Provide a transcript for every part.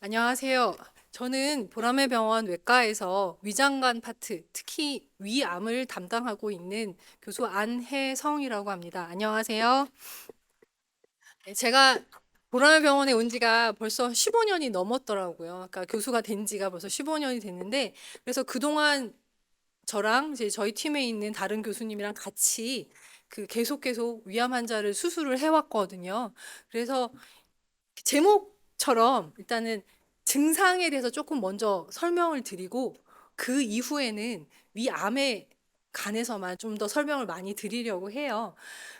안녕하세요. 저는 보라매 병원 외과에서 위장관 파트, 특히 위암을 담당하고 있는 교수 안혜성이라고 합니다. 안녕하세요. 네, 제가 보라매 병원에 온 지가 벌써 15년이 넘었더라고요. 그러니까 교수가 된 지가 벌써 15년이 됐는데, 그래서 그동안 저랑 이제 저희 팀에 있는 다른 교수님이랑 같이 계속 위암 환자를 수술을 해왔거든요. 그래서 제목처럼 일단은 증상에 대해서 조금 먼저 설명을 드리고 그 이후에는 위암에 관해서만 좀 더 설명을 많이 드리려고 해요.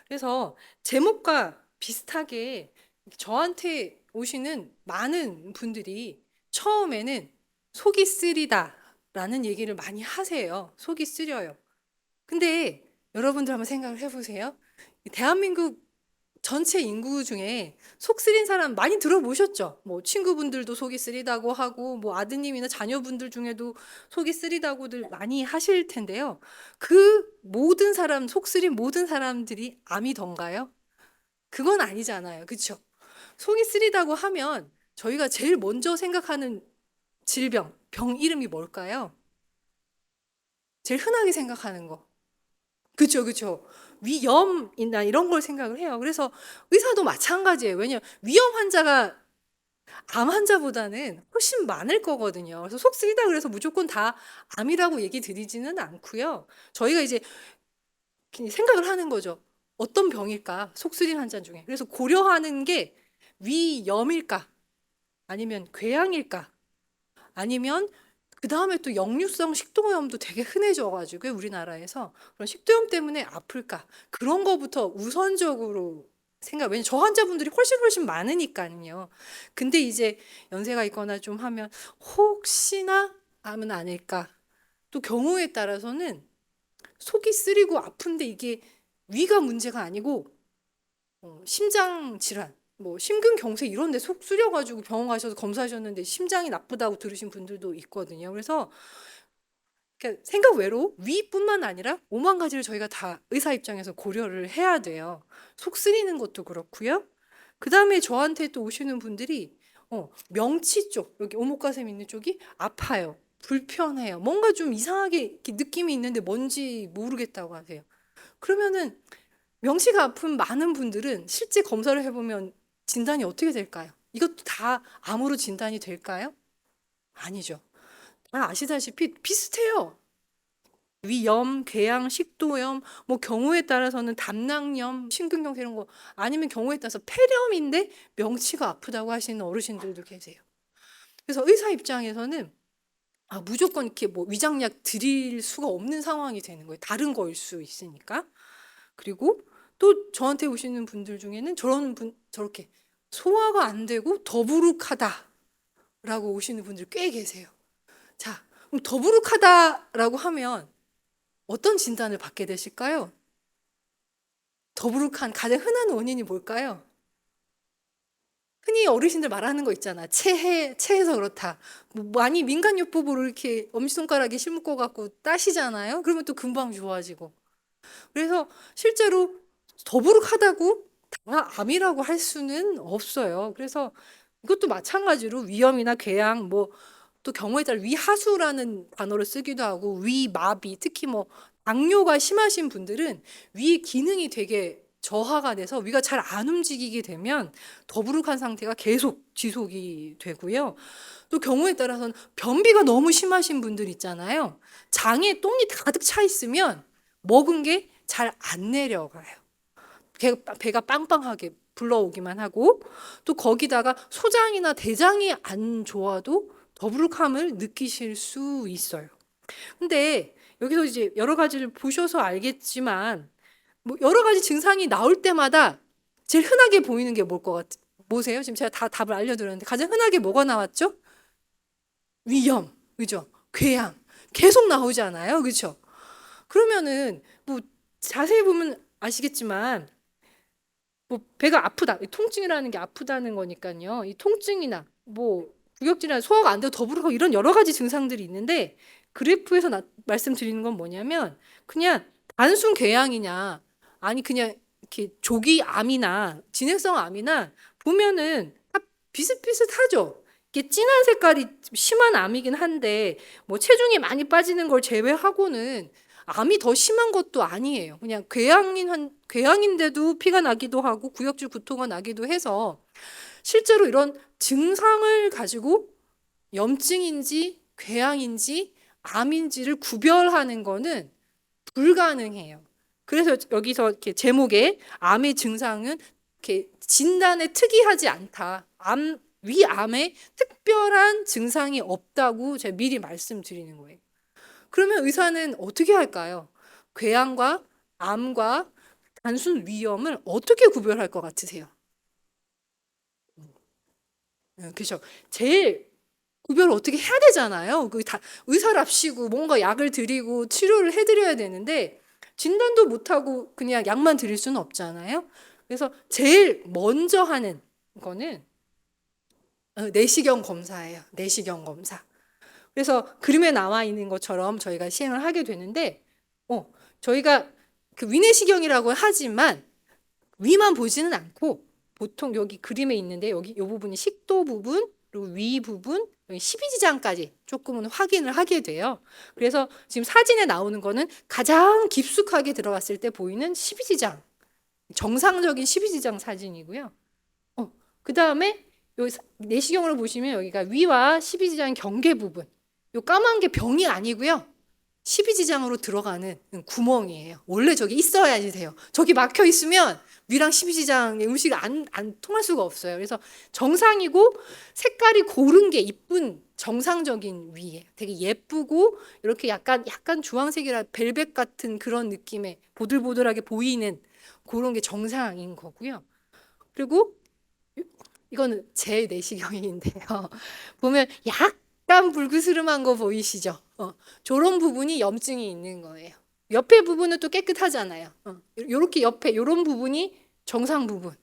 그래서 제목과 비슷하게 저한테 오시는 많은 분들이 처음에는 속이 쓰리다라는 얘기를 많이 하세요. 속이 쓰려요. 근데 여러분들 한번 생각을 해보세요. 대한민국 전체 인구 중에 속 쓰린 사람 많이 들어보셨죠? 뭐 친구분들도 속이 쓰리다고 하고 뭐 아드님이나 자녀분들 중에도 속이 쓰리다고들 많이 하실 텐데요. 그 모든 사람, 속 쓰린 모든 사람들이 암이던가요? 그건 아니잖아요. 그렇죠? 속이 쓰리다고 하면 저희가 제일 먼저 생각하는 질병, 병 이름이 뭘까요? 제일 흔하게 생각하는 거. 그쵸, 그쵸. 위염이나 이런 걸 생각을 해요. 그래서 의사도 마찬가지예요. 왜냐면 위험 환자가 암 환자보다는 훨씬 많을 거거든요. 그래서 속 쓰리다 그래서 무조건 다 암이라고 얘기 드리지는 않고요. 저희가 이제 그냥 생각을 하는 거죠. 어떤 병일까? 속 쓰린 환자 중에. 그래서 고려하는 게 위염일까? 아니면 궤양일까? 아니면 그 다음에 또 역류성 식도염도 되게 흔해져가지고 우리나라에서 그런 식도염 때문에 아플까 그런 거부터 우선적으로 왜냐면 저 환자분들이 훨씬 많으니까요. 근데 이제 연세가 있거나 좀 하면 혹시나 암은 아닐까. 또 경우에 따라서는 속이 쓰리고 아픈데 이게 위가 문제가 아니고 심장 질환, 뭐 심근경색 이런 데 속 쓰려가지고 병원 가셔서 검사하셨는데 심장이 나쁘다고 들으신 분들도 있거든요. 그래서 그러니까 생각 외로 위뿐만 아니라 오만 가지를 저희가 다 의사 입장에서 고려를 해야 돼요. 속 쓰리는 것도 그렇고요. 그 다음에 저한테 또 오시는 분들이 명치 쪽, 여기 오목가슴 있는 쪽이 아파요. 불편해요. 뭔가 좀 이상하게 이렇게 느낌이 있는데 뭔지 모르겠다고 하세요. 그러면은 명치가 아픈 많은 분들은 실제 검사를 해보면 진단이 어떻게 될까요? 이것도 다 암으로 진단이 될까요? 아니죠. 다 아시다시피 비슷해요. 위염, 궤양, 식도염, 뭐 경우에 따라서는 담낭염, 심근경색 이런 거 아니면 경우에 따라서 폐렴인데 명치가 아프다고 하시는 어르신들도 계세요. 그래서 의사 입장에서는 무조건 이렇게 뭐 위장약 드릴 수가 없는 상황이 되는 거예요. 다른 거일 수 있으니까. 그리고 또 저한테 오시는 분들 중에는 저렇게 소화가 안 되고 더부룩하다라고 오시는 분들 꽤 계세요. 자, 그럼 더부룩하다라고 하면 어떤 진단을 받게 되실까요? 더부룩한 가장 흔한 원인이 뭘까요? 흔히 어르신들 말하는 거 있잖아. 체해서 그렇다. 뭐 많이 민간요법으로 이렇게 엄지손가락에 실묶어 갖고 따시잖아요. 그러면 또 금방 좋아지고. 그래서 실제로 더부룩하다고 다 암이라고 할 수는 없어요. 그래서 이것도 마찬가지로 위염이나 궤양 뭐 또 경우에 따라 위하수라는 단어를 쓰기도 하고 위마비 특히 뭐 당뇨가 심하신 분들은 위 기능이 되게 저하가 돼서 위가 잘 안 움직이게 되면 더부룩한 상태가 계속 지속이 되고요. 또 경우에 따라서는 변비가 너무 심하신 분들 있잖아요. 장에 똥이 가득 차 있으면 먹은 게 잘 안 내려가요. 배가 빵빵하게 불러오기만 하고 또 거기다가 소장이나 대장이 안 좋아도 더부룩함을 느끼실 수 있어요. 근데 여기서 이제 여러 가지를 보셔서 알겠지만 뭐 여러 가지 증상이 나올 때마다 제일 흔하게 보이는 게 뭘 것 뭐세요? 지금 제가 다 답을 알려드렸는데 가장 흔하게 뭐가 나왔죠? 위염, 그죠? 궤양 계속 나오잖아요, 그죠? 그러면은 뭐 자세히 보면 아시겠지만 뭐 배가 아프다, 통증이라는 게 아프다는 거니까요. 이 통증이나 뭐 구역질이나 소화가 안 되고 더부룩하고 이런 여러 가지 증상들이 있는데 그래프에서 말씀드리는 건 뭐냐면 그냥 단순 궤양이냐 아니 그냥 이렇게 조기 암이나 진행성 암이나 보면은 다 비슷비슷하죠. 이게 진한 색깔이 심한 암이긴 한데 뭐 체중이 많이 빠지는 걸 제외하고는 암이 더 심한 것도 아니에요. 그냥 궤양인데도 피가 나기도 하고 구역질 구토가 나기도 해서 실제로 이런 증상을 가지고 염증인지 궤양인지 암인지를 구별하는 거는 불가능해요. 그래서 여기서 이렇게 제목에 암의 증상은 이렇게 진단에 특이하지 않다. 위암에 특별한 증상이 없다고 제가 미리 말씀드리는 거예요. 그러면 의사는 어떻게 할까요? 궤양과 암과 단순 위염을 어떻게 구별할 것 같으세요? 그렇죠. 제일 구별을 어떻게 해야 되잖아요. 의사랍시고 뭔가 약을 드리고 치료를 해드려야 되는데 진단도 못하고 그냥 약만 드릴 수는 없잖아요. 그래서 제일 먼저 하는 거는 내시경 검사예요. 내시경 검사. 그래서 그림에 나와 있는 것처럼 저희가 시행을 하게 되는데 저희가 그 위내시경이라고 하지만 위만 보지는 않고 보통 여기 그림에 있는데 여기 이 부분이 식도 부분 그리고 위 부분 12지장까지 조금은 확인을 하게 돼요. 그래서 지금 사진에 나오는 거는 가장 깊숙하게 들어갔을 때 보이는 12지장 정상적인 12지장 사진이고요. 그 다음에 요 내시경으로 보시면 여기가 위와 12지장 경계 부분 요 까만 게 병이 아니고요. 12지장으로 들어가는 구멍이에요. 원래 저기 있어야지 돼요. 저기 막혀 있으면 위랑 12지장의 음식이 안 통할 수가 없어요. 그래서 정상이고 색깔이 고른 게 이쁜 정상적인 위예요. 되게 예쁘고 이렇게 약간 주황색이라 벨벳 같은 그런 느낌의 보들보들하게 보이는 그런 게 정상인 거고요. 그리고 이거는 제 내시경인데요. 보면 약간 불그스름한 거 보이시죠? 저런 부분이 염증이 있는 거예요. 옆에 부분은 또 깨끗하잖아요. 요렇게 옆에 요런 부분이 정상 부분.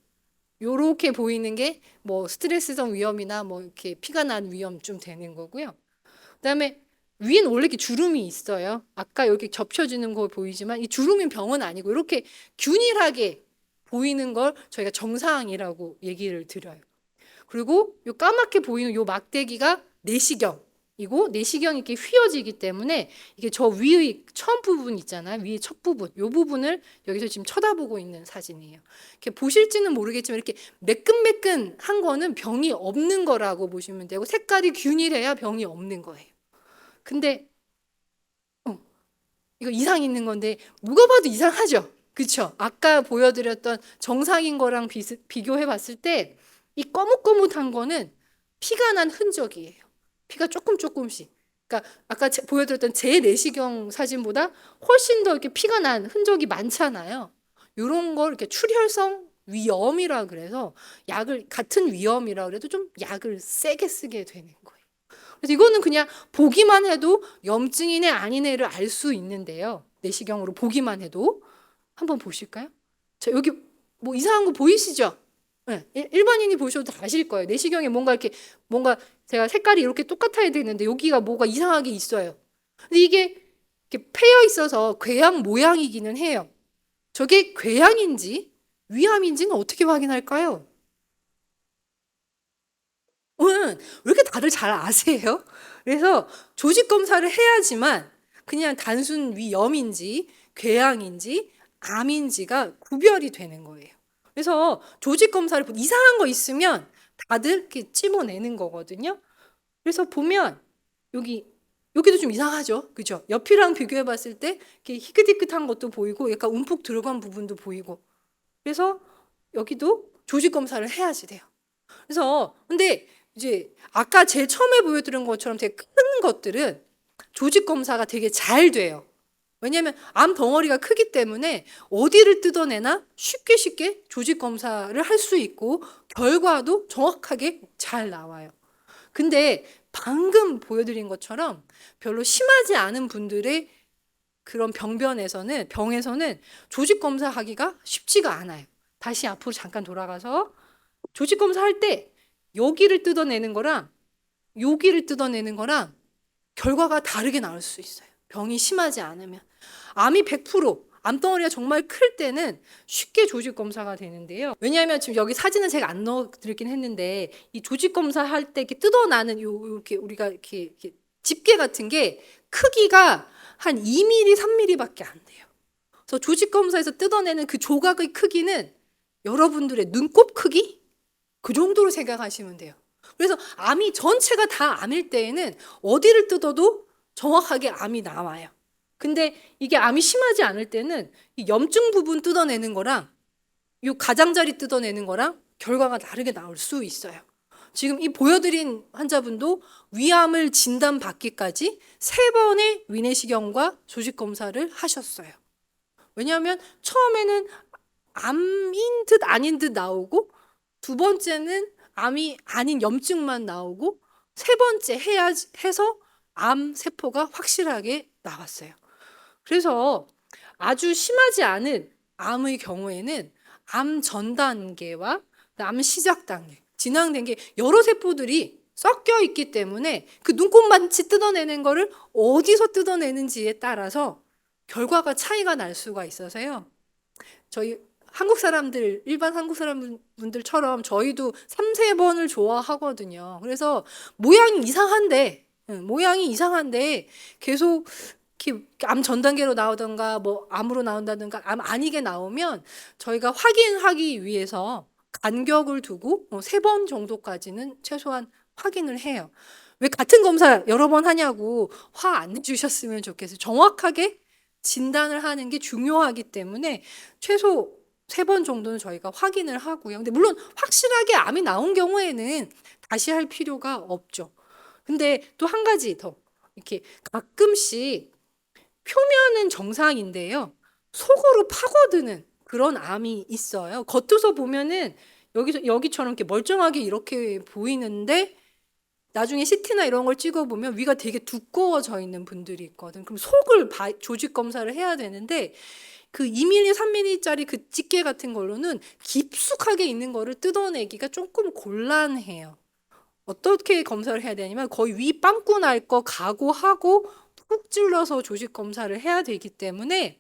요렇게 보이는 게 뭐 스트레스성 위염이나 뭐 이렇게 피가 난 위염 되는 거고요. 그다음에 위에는 원래 이렇게 주름이 있어요. 아까 이렇게 접혀지는 거 보이지만 이 주름인 병은 아니고 이렇게 균일하게 보이는 걸 저희가 정상이라고 얘기를 드려요. 그리고 요 까맣게 보이는 요 막대기가 내시경이고 내시경이 이렇게 휘어지기 때문에 이게 저 위의 처음 부분 있잖아요. 위의 첫 부분. 요 부분을 여기서 지금 쳐다보고 있는 사진이에요. 이렇게 보실지는 모르겠지만 이렇게 매끈매끈한 거는 병이 없는 거라고 보시면 되고 색깔이 균일해야 병이 없는 거예요. 근데 이거 이상 있는 건데 누가 봐도 이상하죠. 그렇죠? 아까 보여드렸던 정상인 거랑 비교해 봤을 때 이 거뭇거뭇한 거는 피가 난 흔적이에요. 피가 조금씩. 그러니까 아까 보여드렸던 제 내시경 사진보다 훨씬 더 이렇게 피가 난 흔적이 많잖아요. 이런 걸 이렇게 출혈성 위염이라 그래서 같은 위염이라 그래도 좀 약을 세게 쓰게 되는 거예요. 그래서 이거는 그냥 보기만 해도 염증이네 아니네를 알 수 있는데요. 내시경으로 보기만 해도 한번 보실까요? 자, 여기 뭐 이상한 거 보이시죠? 네, 일반인이 보셔도 다 아실 거예요. 내시경에 뭔가 제가 색깔이 이렇게 똑같아야 되는데 여기가 뭐가 이상하게 있어요. 근데 이게 이렇게 패여 있어서 궤양 모양이기는 해요. 저게 궤양인지 위암인지는 어떻게 확인할까요? 왜 이렇게 다들 잘 아세요? 그래서 조직 검사를 해야지만 그냥 단순 위염인지 궤양인지 암인지가 구별이 되는 거예요. 그래서 조직 검사를 이상한 거 있으면 다들 이렇게 찝어내는 거거든요. 그래서 보면 여기도 좀 이상하죠, 그죠? 옆이랑 비교해 봤을 때 이렇게 희끗희끗한 것도 보이고 약간 움푹 들어간 부분도 보이고. 그래서 여기도 조직 검사를 해야지 돼요. 그래서 근데 이제 아까 제일 처음에 보여드린 것처럼 되게 큰 것들은 조직 검사가 되게 잘 돼요. 왜냐하면 암 덩어리가 크기 때문에 어디를 뜯어내나 쉽게 조직 검사를 할 수 있고 결과도 정확하게 잘 나와요. 근데 방금 보여드린 것처럼 별로 심하지 않은 분들의 그런 병에서는 조직 검사하기가 쉽지가 않아요. 다시 앞으로 잠깐 돌아가서 조직 검사할 때 여기를 뜯어내는 거랑 여기를 뜯어내는 거랑 결과가 다르게 나올 수 있어요. 병이 심하지 않으면. 암이 100%, 암덩어리가 정말 클 때는 쉽게 조직 검사가 되는데요. 왜냐하면 지금 여기 사진은 제가 안 넣어드리긴 했는데 이 조직 검사할 때 이렇게 뜯어나는 이렇게 우리가 이렇게 집게 같은 게 크기가 한 2mm, 3mm밖에 안 돼요. 그래서 조직 검사에서 뜯어내는 그 조각의 크기는 여러분들의 눈곱 크기? 그 정도로 생각하시면 돼요. 그래서 암이 전체가 다 암일 때에는 어디를 뜯어도 정확하게 암이 나와요. 근데 이게 암이 심하지 않을 때는 이 염증 부분 뜯어내는 거랑 이 가장자리 뜯어내는 거랑 결과가 다르게 나올 수 있어요. 지금 이 보여드린 환자분도 위암을 진단받기까지 3번의 위내시경과 조직검사를 하셨어요. 왜냐하면 처음에는 암인 듯 아닌 듯 나오고, 2번째는 암이 아닌 염증만 나오고, 3번째 해서 암 세포가 확실하게 나왔어요. 그래서 아주 심하지 않은 암의 경우에는 암 전 단계와 암 시작 단계, 진행된 게 여러 세포들이 섞여 있기 때문에 그 눈곱만치 뜯어내는 거를 어디서 뜯어내는지에 따라서 결과가 차이가 날 수가 있어서요. 저희 한국 사람들, 일반 한국 사람분들처럼 저희도 3, 4번을 좋아하거든요. 그래서 모양이 이상한데 계속 암 전 단계로 나오던가 뭐 암으로 나온다든가 암 아니게 나오면 저희가 확인하기 위해서 간격을 두고 3번 정도까지는 최소한 확인을 해요. 왜 같은 검사 여러 번 하냐고 화 안 내주셨으면 좋겠어요. 정확하게 진단을 하는 게 중요하기 때문에 최소 3번 정도는 저희가 확인을 하고요. 근데 물론 확실하게 암이 나온 경우에는 다시 할 필요가 없죠. 근데 또 한 가지 더, 이렇게 가끔씩 표면은 정상인데요, 속으로 파고드는 그런 암이 있어요. 겉에서 보면은 여기처럼 이렇게 멀쩡하게 이렇게 보이는데 나중에 CT나 이런 걸 찍어보면 위가 되게 두꺼워져 있는 분들이 있거든. 그럼 속을 조직 검사를 해야 되는데 그 2mm, 3mm짜리 그 집게 같은 걸로는 깊숙하게 있는 거를 뜯어내기가 조금 곤란해요. 어떻게 검사를 해야 되냐면 거의 위 빵꾸 날 거 각오하고 푹 찔러서 조직 검사를 해야 되기 때문에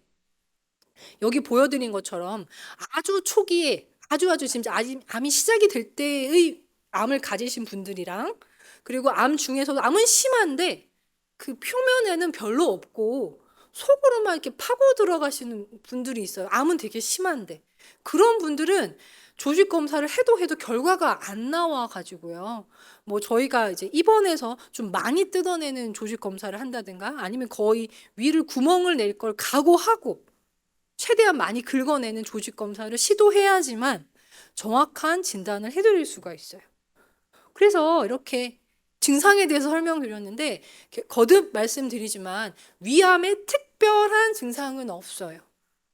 여기 보여드린 것처럼 아주 초기에 아주 진짜 암이 시작이 될 때의 암을 가지신 분들이랑, 그리고 암 중에서도 암은 심한데 그 표면에는 별로 없고 속으로만 이렇게 파고 들어가시는 분들이 있어요. 암은 되게 심한데 그런 분들은 조직 검사를 해도 결과가 안 나와 가지고요. 뭐 저희가 이제 입원해서 좀 많이 뜯어내는 조직 검사를 한다든가 아니면 거의 위를 구멍을 낼 걸 각오하고 최대한 많이 긁어내는 조직 검사를 시도해야지만 정확한 진단을 해드릴 수가 있어요. 그래서 이렇게 증상에 대해서 설명드렸는데 거듭 말씀드리지만 위암에 특별한 증상은 없어요.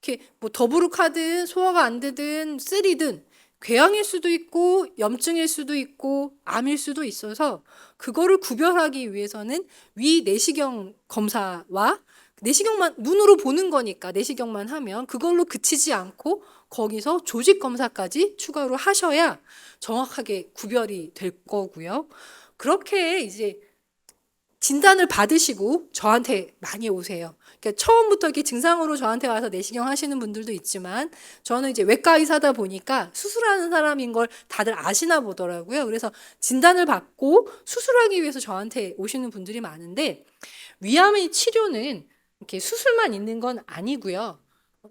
이렇게 뭐 더부룩하든 소화가 안 되든 쓰리든 궤양일 수도 있고 염증일 수도 있고 암일 수도 있어서 그거를 구별하기 위해서는 위 내시경 검사와 내시경만 눈으로 보는 거니까 내시경만 하면 그걸로 그치지 않고 거기서 조직 검사까지 추가로 하셔야 정확하게 구별이 될 거고요. 그렇게 이제 진단을 받으시고 저한테 많이 오세요. 그러니까 처음부터 이렇게 증상으로 저한테 와서 내시경 하시는 분들도 있지만 저는 이제 외과 의사다 보니까 수술하는 사람인 걸 다들 아시나 보더라고요. 그래서 진단을 받고 수술하기 위해서 저한테 오시는 분들이 많은데 위암의 치료는 이렇게 수술만 있는 건 아니고요.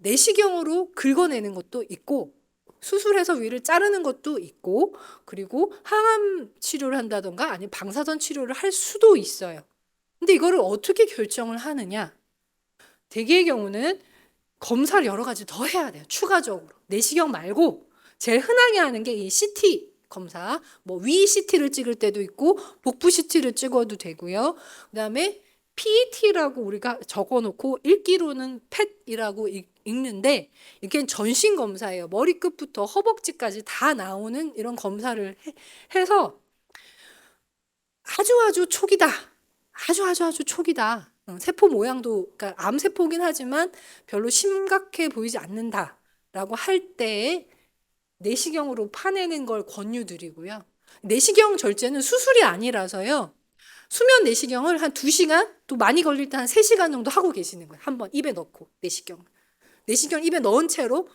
내시경으로 긁어내는 것도 있고 수술해서 위를 자르는 것도 있고 그리고 항암 치료를 한다던가 아니면 방사선 치료를 할 수도 있어요. 근데 이거를 어떻게 결정을 하느냐? 대개의 경우는 검사를 여러 가지 더 해야 돼요. 추가적으로. 내시경 말고 제일 흔하게 하는 게 이 CT 검사, 뭐 위 CT를 찍을 때도 있고 복부 CT를 찍어도 되고요. 그다음에 PET라고 우리가 적어놓고 읽기로는 PET이라고 읽는데 이게 전신 검사예요. 머리끝부터 허벅지까지 다 나오는 이런 검사를 해서 아주 초기다. 아주 초기다. 세포 모양도 그러니까 암 세포긴 하지만 별로 심각해 보이지 않는다라고 할 때 내시경으로 파내는 걸 권유드리고요. 내시경 절제는 수술이 아니라서요. 수면 내시경을 한 2시간, 또 많이 걸릴 때 한 3시간 정도 하고 계시는 거예요. 한번 입에 넣고 내시경. 내시경을 입에 넣은 채로,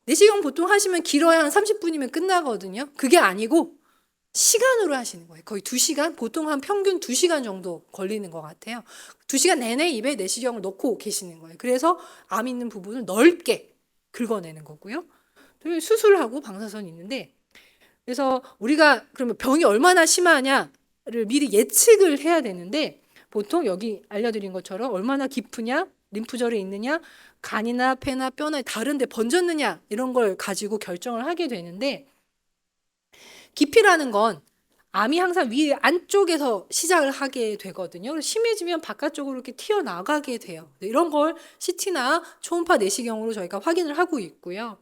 내시경 보통 하시면 길어야 한 30분이면 끝나거든요. 그게 아니고 시간으로 하시는 거예요. 거의 2시간, 보통 한 평균 2시간 정도 걸리는 것 같아요. 2시간 내내 입에 내시경을 넣고 계시는 거예요. 그래서 암 있는 부분을 넓게 긁어내는 거고요. 수술하고 방사선이 있는데, 그래서 우리가 그러면 병이 얼마나 심하냐를 미리 예측을 해야 되는데, 보통 여기 알려드린 것처럼 얼마나 깊으냐, 림프절에 있느냐, 간이나 폐나 뼈나 다른 데 번졌느냐, 이런 걸 가지고 결정을 하게 되는데, 깊이라는 건 암이 항상 위 안쪽에서 시작을 하게 되거든요. 심해지면 바깥쪽으로 이렇게 튀어나가게 돼요. 이런 걸 CT나 초음파 내시경으로 저희가 확인을 하고 있고요.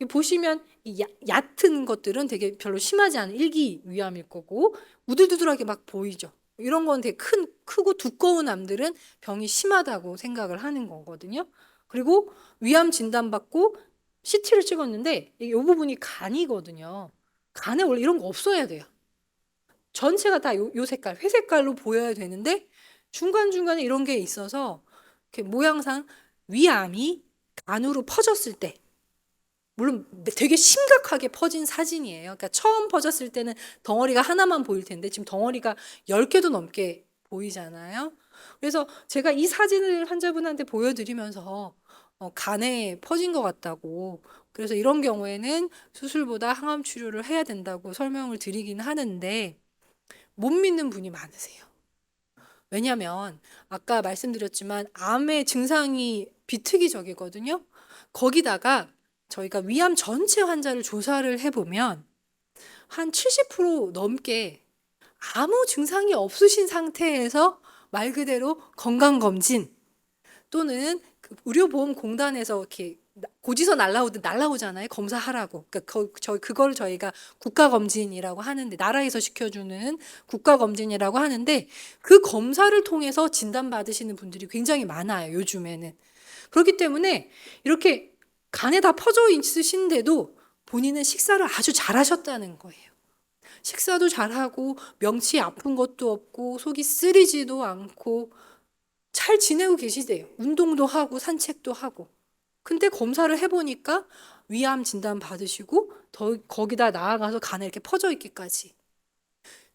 보시면 이 얕은 것들은 되게 별로 심하지 않은 일기 위암일 거고, 우들두들하게 막 보이죠. 이런 건 되게 크고 두꺼운 암들은 병이 심하다고 생각을 하는 거거든요. 그리고 위암 진단받고 CT를 찍었는데 이 부분이 간이거든요. 간에 원래 이런 거 없어야 돼요. 전체가 다 요 색깔, 회색깔로 보여야 되는데 중간중간에 이런 게 있어서 이렇게 모양상 위암이 간으로 퍼졌을 때, 물론 되게 심각하게 퍼진 사진이에요. 그러니까 처음 퍼졌을 때는 덩어리가 하나만 보일 텐데 지금 덩어리가 10개도 넘게 보이잖아요. 그래서 제가 이 사진을 환자분한테 보여드리면서 간에 퍼진 것 같다고, 그래서 이런 경우에는 수술보다 항암 치료를 해야 된다고 설명을 드리긴 하는데 못 믿는 분이 많으세요. 왜냐하면 아까 말씀드렸지만 암의 증상이 비특이적이거든요. 거기다가 저희가 위암 전체 환자를 조사를 해보면 한 70% 넘게 아무 증상이 없으신 상태에서 말 그대로 건강검진 또는 그 의료보험공단에서 이렇게 고지서 날라오잖아요. 검사하라고. 그러니까 그걸 저희가 국가검진이라고 하는데, 나라에서 시켜주는 국가검진이라고 하는데, 그 검사를 통해서 진단받으시는 분들이 굉장히 많아요. 요즘에는. 그렇기 때문에 이렇게 간에 다 퍼져 있으신데도 본인은 식사를 아주 잘하셨다는 거예요. 식사도 잘하고 명치 아픈 것도 없고 속이 쓰리지도 않고 잘 지내고 계시대요. 운동도 하고 산책도 하고. 근데 검사를 해보니까 위암 진단 받으시고 거기다 나아가서 간에 이렇게 퍼져 있기까지.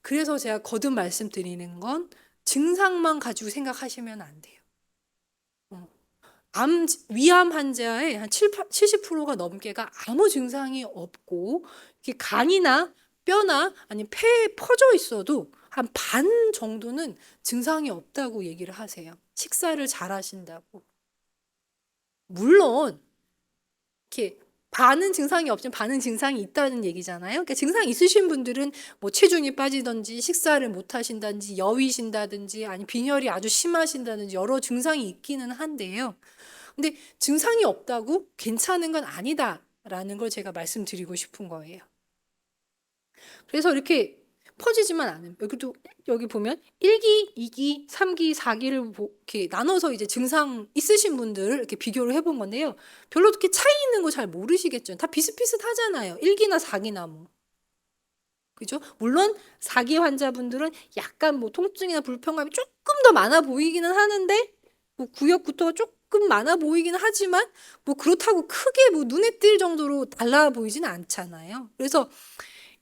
그래서 제가 거듭 말씀드리는 건 증상만 가지고 생각하시면 안 돼요. 위암 환자의 한 70%가 넘게가 아무 증상이 없고, 이렇게 간이나 뼈나 아니면 폐에 퍼져 있어도 한 반 정도는 증상이 없다고 얘기를 하세요. 식사를 잘 하신다고. 물론 이렇게 반은 증상이 없지만 반은 증상이 있다는 얘기잖아요. 그러니까 증상 있으신 분들은 뭐 체중이 빠지든지 식사를 못 하신다든지 여위신다든지 아니 빈혈이 아주 심하신다든지 여러 증상이 있기는 한데요. 근데 증상이 없다고 괜찮은 건 아니다라는 걸 제가 말씀드리고 싶은 거예요. 그래서 이렇게 퍼지지만 않으면, 여기 보면 1기, 2기, 3기, 4기를 이렇게 나눠서 이제 증상 있으신 분들을 이렇게 비교를 해본 건데요. 별로 그렇게 차이 있는 거 잘 모르시겠죠. 다 비슷비슷하잖아요. 1기나 4기나 뭐. 그죠? 물론 4기 환자분들은 약간 뭐 통증이나 불편감이 조금 더 많아 보이기는 하는데, 뭐 구역부터가 조금 많아 보이기는 하지만 뭐 그렇다고 크게 뭐 눈에 띌 정도로 달라 보이지는 않잖아요. 그래서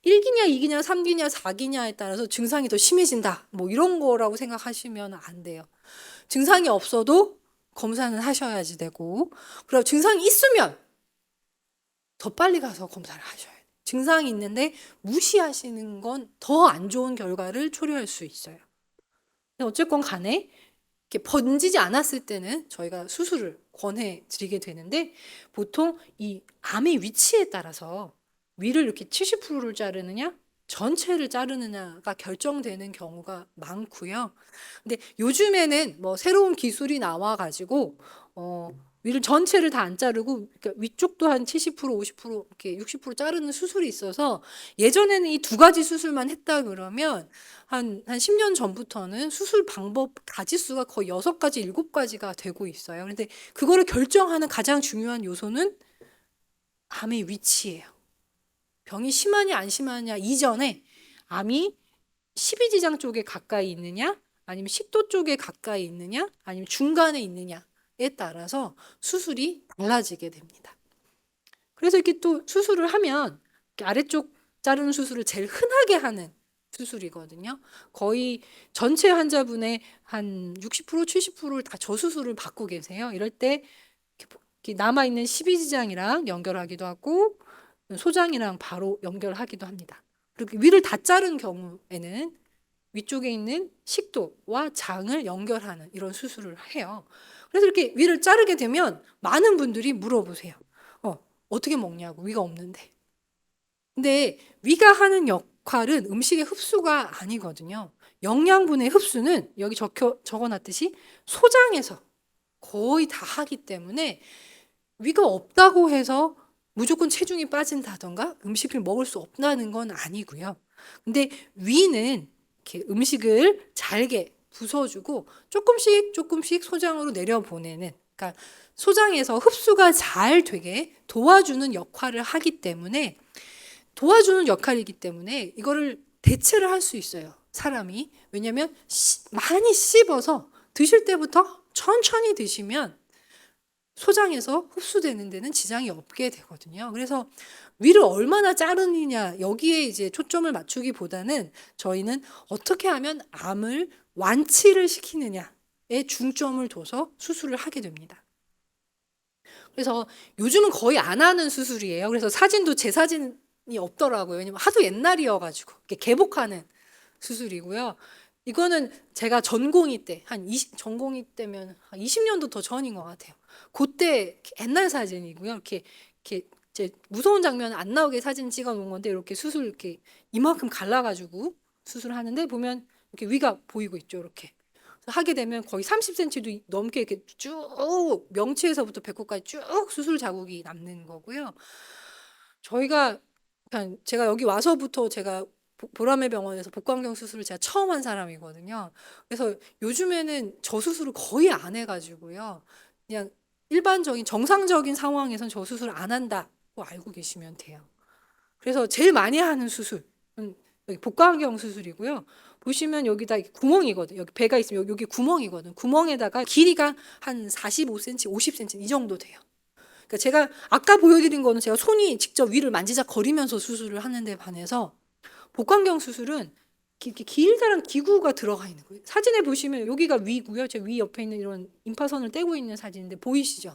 1기냐 2기냐 3기냐 4기냐에 따라서 증상이 더 심해진다, 뭐 이런 거라고 생각하시면 안 돼요. 증상이 없어도 검사는 하셔야지 되고, 그리고 증상이 있으면 더 빨리 가서 검사를 하셔야 돼요. 증상이 있는데 무시하시는 건 더 안 좋은 결과를 초래할 수 있어요. 어쨌건 간에 이렇게 번지지 않았을 때는 저희가 수술을 권해드리게 되는데, 보통 이 암의 위치에 따라서 위를 이렇게 70%를 자르느냐 전체를 자르느냐가 결정되는 경우가 많고요. 근데 요즘에는 뭐 새로운 기술이 나와가지고 위를 전체를 다 안 자르고, 그러니까 위쪽도 한 70%, 50%, 이렇게 60% 자르는 수술이 있어서, 예전에는 이 두 가지 수술만 했다 그러면 한 10년 전부터는 수술 방법 가지수가 거의 6가지, 7가지가 되고 있어요. 그런데 그거를 결정하는 가장 중요한 요소는 암의 위치예요. 병이 심하냐 안 심하냐 이전에 암이 십이지장 쪽에 가까이 있느냐 아니면 식도 쪽에 가까이 있느냐 아니면 중간에 있느냐, 따라서 수술이 달라지게 됩니다. 그래서 이렇게 또 수술을 하면 이렇게 아래쪽 자르는 수술을 제일 흔하게 하는 수술이거든요. 거의 전체 환자분의 한 60% 70%를 다 저 수술을 받고 계세요. 이럴 때 이렇게 남아있는 십이지장이랑 연결하기도 하고 소장이랑 바로 연결하기도 합니다. 그리고 위를 다 자른 경우에는 위쪽에 있는 식도와 장을 연결하는 이런 수술을 해요. 그래서 이렇게 위를 자르게 되면 많은 분들이 물어보세요. 어떻게 먹냐고, 위가 없는데. 근데 위가 하는 역할은 음식의 흡수가 아니거든요. 영양분의 흡수는 여기 적어놨듯이 소장에서 거의 다 하기 때문에 위가 없다고 해서 무조건 체중이 빠진다던가 음식을 먹을 수 없다는 건 아니고요. 근데 위는 이렇게 음식을 잘게 부숴주고 조금씩 소장으로 내려보내는, 그러니까 소장에서 흡수가 잘 되게 도와주는 역할을 하기 때문에, 도와주는 역할이기 때문에 이거를 대체를 할 수 있어요, 사람이. 왜냐하면 많이 씹어서 드실 때부터 천천히 드시면 소장에서 흡수되는 데는 지장이 없게 되거든요. 그래서 위를 얼마나 자르느냐 여기에 이제 초점을 맞추기보다는 저희는 어떻게 하면 암을 완치를 시키느냐에 중점을 둬서 수술을 하게 됩니다. 그래서 요즘은 거의 안 하는 수술이에요. 그래서 사진도 제 사진이 없더라고요. 왜냐면 하도 옛날이어가지고 개복하는 수술이고요. 이거는 제가 전공의 때, 전공의 때면 한 20년도 더 전인 것 같아요. 그때 옛날 사진이고요. 이렇게 이제 무서운 장면 안 나오게 사진 찍어 놓은 건데, 이렇게 수술 이렇게 이만큼 갈라가지고 수술하는데 보면 이렇게 위가 보이고 있죠. 이렇게 하게 되면 거의 30cm도 넘게 이렇게 쭉 명치에서부터 배꼽까지 쭉 수술 자국이 남는 거고요. 제가 여기 와서부터 제가 보라매 병원에서 복강경 수술을 제가 처음 한 사람이거든요. 그래서 요즘에는 저 수술을 거의 안 해가지고요. 그냥 일반적인 정상적인 상황에선 저 수술을 안 한다고 알고 계시면 돼요. 그래서 제일 많이 하는 수술은 여기 복강경 수술이고요. 보시면 여기다 구멍이거든. 여기 배가 있으면 여기 구멍이거든. 구멍에다가 길이가 한 45cm, 50cm 이 정도 돼요. 그러니까 제가 아까 보여드린 거는 제가 손이 직접 위를 만지작거리면서 수술을 하는데 반해서 복강경 수술은 이렇게 길다란 기구가 들어가 있는 거예요. 사진에 보시면 여기가 위고요. 제 위 옆에 있는 이런 임파선을 떼고 있는 사진인데 보이시죠?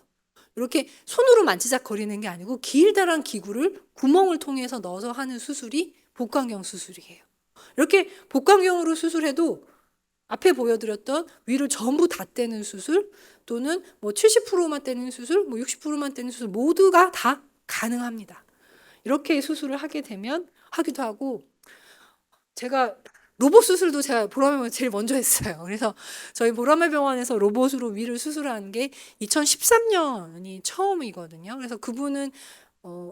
이렇게 손으로 만지작거리는 게 아니고 길다란 기구를 구멍을 통해서 넣어서 하는 수술이 복강경 수술이에요. 이렇게 복강경으로 수술해도 앞에 보여드렸던 위를 전부 다 떼는 수술, 또는 뭐 70%만 떼는 수술, 뭐 60%만 떼는 수술 모두가 다 가능합니다. 이렇게 수술을 하게 되면 하기도 하고, 제가 로봇 수술도 제가 보라매 제일 먼저 했어요. 그래서 저희 보라매 병원에서 로봇으로 위를 수술한 게 2013년이 처음이거든요. 그래서 그분은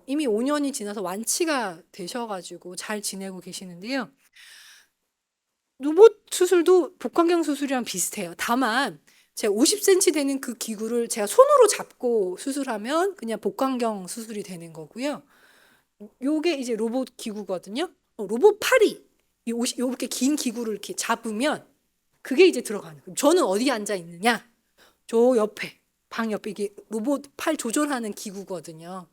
이미 5년이 지나서 완치가 되셔가지고 잘 지내고 계시는데요. 로봇 수술도 복강경 수술이랑 비슷해요. 다만 제가 50cm 되는 그 기구를 제가 손으로 잡고 수술하면 그냥 복강경 수술이 되는 거고요. 요게 이제 로봇 기구거든요. 로봇 팔이 이렇게 긴 기구를 이렇게 잡으면 그게 이제 들어가는 거예요. 저는 어디 앉아 있느냐? 저 옆에, 방 옆에 이게 로봇 팔 조절하는 기구거든요.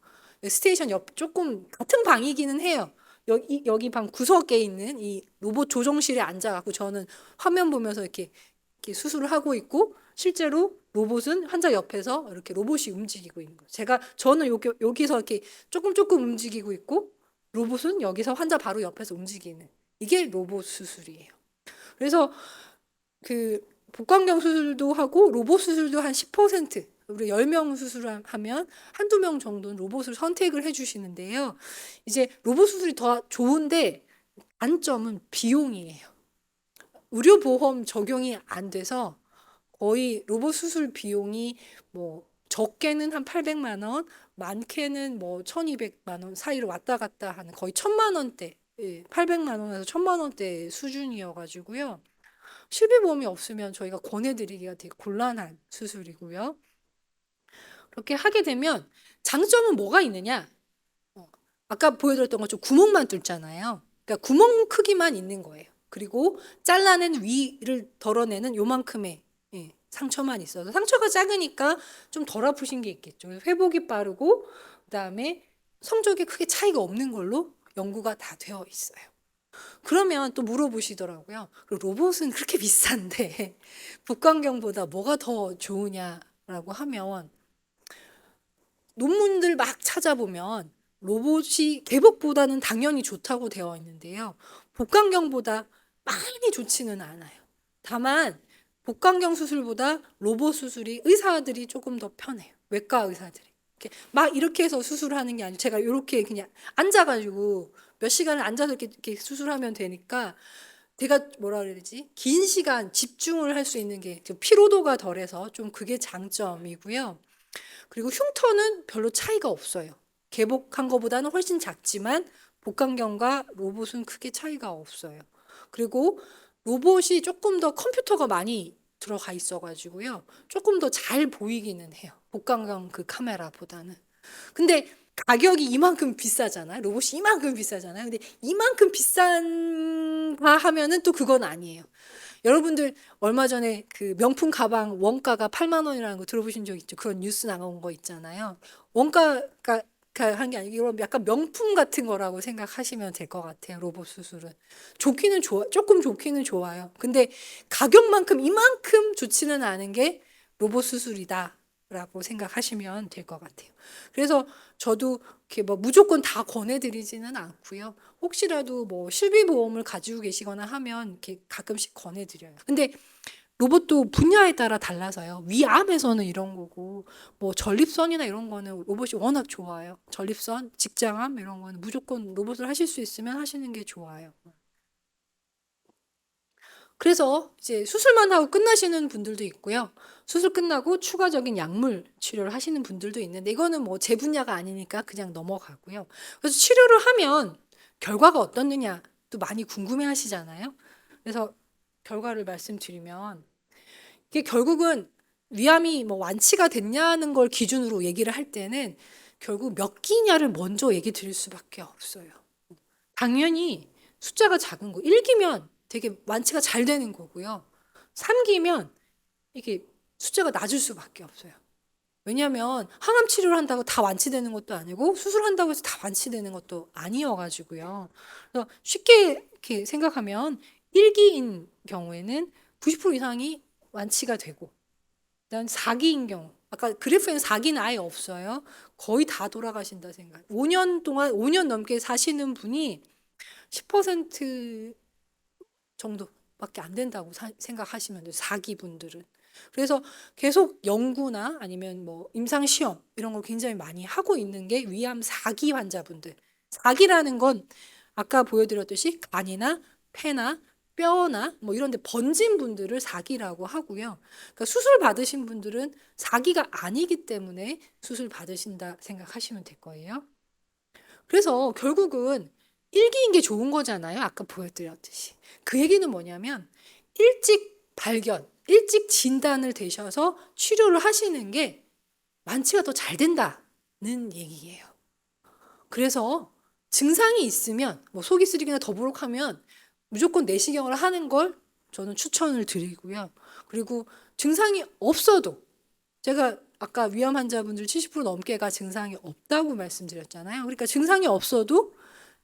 스테이션 옆 조금 같은 방이기는 해요. 여기 방 구석에 있는 이 로봇 조종실에 앉아갖고 저는 화면 보면서 이렇게 수술을 하고 있고, 실제로 로봇은 환자 옆에서 이렇게 로봇이 움직이고 있는 거예요. 저는 여기서 이렇게 조금 움직이고 있고, 로봇은 여기서 환자 바로 옆에서 움직이는, 이게 로봇 수술이에요. 그래서 그 복강경 수술도 하고 로봇 수술도 한 10%, 우리 10명 수술하면 한두 명 정도는 로봇을 선택을 해주시는데요. 이제 로봇 수술이 더 좋은데 단점은 비용이에요. 의료보험 적용이 안 돼서 거의 로봇 수술 비용이 뭐 적게는 한 800만 원, 많게는 뭐 1200만 원 사이로 왔다 갔다 하는, 거의 1000만 원대, 800만 원에서 1000만 원대 수준이어가지고요. 실비보험이 없으면 저희가 권해드리기가 되게 곤란한 수술이고요. 그렇게 하게 되면 장점은 뭐가 있느냐? 아까 보여드렸던 것처럼 구멍만 뚫잖아요. 그러니까 구멍 크기만 있는 거예요. 그리고 잘라낸 위를 덜어내는 요만큼의 상처만 있어도 상처가 작으니까 좀 덜 아프신 게 있겠죠. 회복이 빠르고 그다음에 성적이 크게 차이가 없는 걸로 연구가 다 되어 있어요. 그러면 또 물어보시더라고요. 로봇은 그렇게 비싼데 복강경보다 뭐가 더 좋으냐라고 하면 논문들 막 찾아보면 로봇이 개복보다는 당연히 좋다고 되어 있는데요. 복강경보다 많이 좋지는 않아요. 다만 복강경 수술보다 로봇 수술이 의사들이 조금 더 편해요. 외과 의사들이. 막 이렇게 해서 수술하는 게 아니고 제가 이렇게 그냥 앉아가지고 몇 시간을 앉아서 이렇게 수술하면 되니까 제가 뭐라 그래야 되지? 긴 시간 집중을 할 수 있는 게 피로도가 덜해서 좀 그게 장점이고요. 그리고 흉터는 별로 차이가 없어요. 개복한 거보다는 훨씬 작지만 복강경과 로봇은 크게 차이가 없어요. 그리고 로봇이 조금 더 컴퓨터가 많이 들어가 있어가지고요. 조금 더 잘 보이기는 해요. 복강경 그 카메라보다는. 근데 가격이 이만큼 비싸잖아요. 로봇이 이만큼 비싸잖아요. 근데 이만큼 비싼가 하면은 또 그건 아니에요. 여러분들 얼마 전에 그 명품 가방 원가가 8만 원이라는 거 들어보신 적 있죠? 그런 뉴스 나온 거 있잖아요. 원가가 한 게 아니고 이런 약간 명품 같은 거라고 생각하시면 될 것 같아요. 로봇 수술은 좋기는 조금 좋기는 좋아요. 근데 가격만큼 이만큼 좋지는 않은 게 로봇 수술이다라고 생각하시면 될 것 같아요. 그래서 저도 이렇게 뭐 무조건 다 권해드리지는 않고요. 혹시라도 뭐 실비보험을 가지고 계시거나 하면 이렇게 가끔씩 권해드려요. 근데 로봇도 분야에 따라 달라서요. 위암에서는 이런 거고 뭐 전립선이나 이런 거는 로봇이 워낙 좋아요. 전립선, 직장암 이런 거는 무조건 로봇을 하실 수 있으면 하시는 게 좋아요. 그래서 이제 수술만 하고 끝나시는 분들도 있고요. 수술 끝나고 추가적인 약물 치료를 하시는 분들도 있는데 이거는 뭐 제 분야가 아니니까 그냥 넘어가고요. 그래서 치료를 하면 결과가 어떻느냐도 많이 궁금해 하시잖아요. 그래서 결과를 말씀드리면 이게 결국은 위암이 뭐 완치가 됐냐는 걸 기준으로 얘기를 할 때는 결국 몇 기냐를 먼저 얘기 드릴 수밖에 없어요. 당연히 숫자가 작은 거 1기면 되게 완치가 잘 되는 거고요. 3기면 이게 숫자가 낮을 수밖에 없어요. 왜냐하면 항암 치료를 한다고 다 완치되는 것도 아니고 수술한다고 해서 다 완치되는 것도 아니어가지고요. 그래서 쉽게 이렇게 생각하면 1기인 경우에는 90% 이상이 완치가 되고 그다음 4기인 경우 아까 그래프에는 4기는 아예 없어요. 거의 다 돌아가신다 생각. 5년 동안 5년 넘게 사시는 분이 10% 정도밖에 안 된다고 생각하시면 돼요. 4기 분들은. 그래서 계속 연구나 아니면 뭐 임상 시험 이런 걸 굉장히 많이 하고 있는 게 위암 4기 환자분들. 4기라는 건 아까 보여드렸듯이 간이나 폐나 뼈나 뭐 이런 데 번진 분들을 4기라고 하고요. 그러니까 수술 받으신 분들은 4기가 아니기 때문에 수술 받으신다 생각하시면 될 거예요. 그래서 결국은 1기인 게 좋은 거잖아요. 아까 보여드렸듯이. 그 얘기는 뭐냐면 일찍 발견, 일찍 진단을 되셔서 치료를 하시는 게 완치가 더 잘 된다는 얘기예요. 그래서 증상이 있으면 뭐 속이 쓰리거나 더부룩하면 무조건 내시경을 하는 걸 저는 추천을 드리고요. 그리고 증상이 없어도 제가 아까 위암 환자분들 70% 넘게가 증상이 없다고 말씀드렸잖아요. 그러니까 증상이 없어도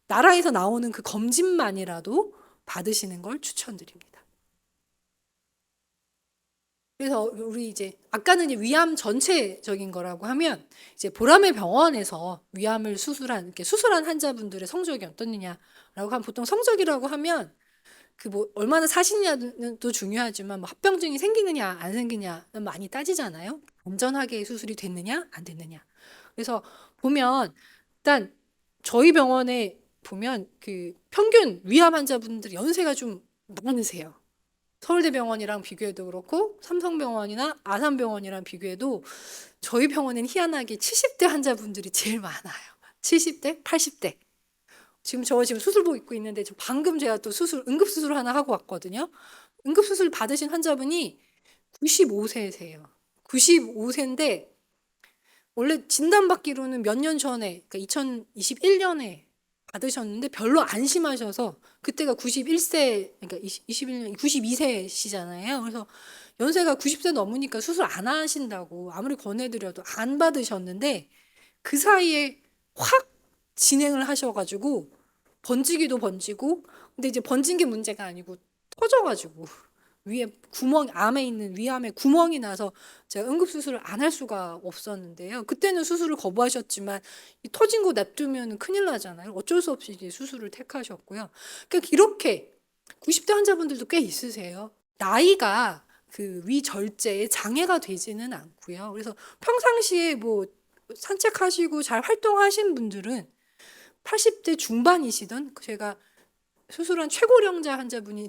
나라에서 나오는 그 검진만이라도 받으시는 걸 추천드립니다. 그래서 우리 이제 아까는 이제 위암 전체적인 거라고 하면 이제 보람의 병원에서 위암을 이렇게 수술한 환자분들의 성적이 어떻느냐라고 하면 보통 성적이라고 하면 그 뭐 얼마나 사시냐도 중요하지만 뭐 합병증이 생기느냐 안 생기냐는 많이 따지잖아요. 안전하게 수술이 됐느냐 안 됐느냐. 그래서 보면 일단 저희 병원에 보면 그 평균 위암 환자분들 연세가 좀 많으세요. 서울대병원이랑 비교해도 그렇고 삼성병원이나 아산병원이랑 비교해도 저희 병원엔 희한하게 70대 환자분들이 제일 많아요. 70대, 80대. 지금 수술복 입고 있는데 방금 제가 또 응급수술 하나 하고 왔거든요. 응급수술 받으신 환자분이 95세세요. 95세인데 원래 진단받기로는 몇 년 전에, 그러니까 2021년에 받으셨는데 별로 안 심하셔서 그때가 91세 그러니까 21년 92세시잖아요. 그래서 연세가 90세 넘으니까 수술 안 하신다고 아무리 권해 드려도 안 받으셨는데 그 사이에 확 진행을 하셔 가지고 번지기도 번지고 근데 이제 번진 게 문제가 아니고 터져 가지고 위에 구멍 암에 있는 위암에 구멍이 나서 제가 응급 수술을 안 할 수가 없었는데요. 그때는 수술을 거부하셨지만 이 터진 거 냅두면 큰일 나잖아요. 어쩔 수 없이 이제 수술을 택하셨고요. 그러니까 이렇게 90대 환자분들도 꽤 있으세요. 나이가 그 위절제에 장애가 되지는 않고요. 그래서 평상시에 뭐 산책하시고 잘 활동하신 분들은 80대 중반이시던 제가 수술한 최고령자 환자분이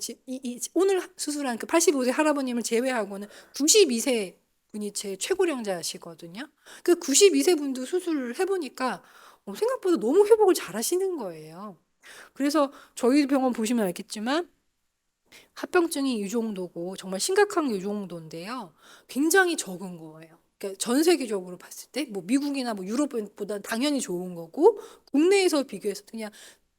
오늘 수술한 그 85세 할아버님을 제외하고는 92세 분이 제 최고령자시거든요. 그 92세 분도 수술을 해보니까 생각보다 너무 회복을 잘 하시는 거예요. 그래서 저희 병원 보시면 알겠지만 합병증이 이 정도고 정말 심각한 게 이 정도인데요. 굉장히 적은 거예요. 그러니까 전 세계적으로 봤을 때 뭐 미국이나 뭐 유럽보다 당연히 좋은 거고 국내에서 비교해서 그냥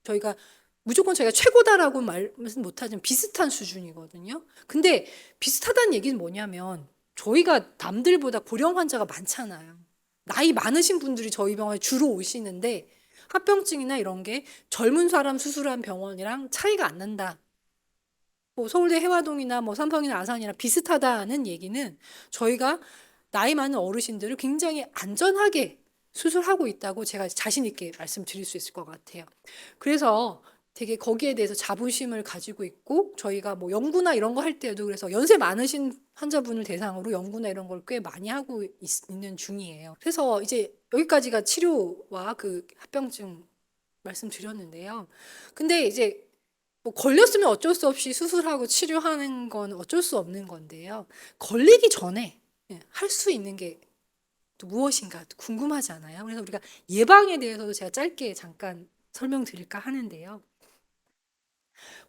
저희가 무조건 저희가 최고다라고 말은 못하지만 비슷한 수준이거든요. 근데 비슷하다는 얘기는 뭐냐면 저희가 남들보다 고령 환자가 많잖아요. 나이 많으신 분들이 저희 병원에 주로 오시는데 합병증이나 이런 게 젊은 사람 수술한 병원이랑 차이가 안 난다. 뭐 서울대 해화동이나 뭐 삼성이나 아산이나 비슷하다는 얘기는 저희가 나이 많은 어르신들을 굉장히 안전하게 수술하고 있다고 제가 자신 있게 말씀드릴 수 있을 것 같아요. 그래서 되게 거기에 대해서 자부심을 가지고 있고 저희가 뭐 연구나 이런 거 할 때도 그래서 연세 많으신 환자분을 대상으로 연구나 이런 걸 꽤 많이 하고 있는 중이에요. 그래서 이제 여기까지가 치료와 그 합병증 말씀드렸는데요. 근데 이제 뭐 걸렸으면 어쩔 수 없이 수술하고 치료하는 건 어쩔 수 없는 건데요. 걸리기 전에 할 수 있는 게 또 무엇인가 궁금하잖아요. 그래서 우리가 예방에 대해서도 제가 짧게 잠깐 설명드릴까 하는데요.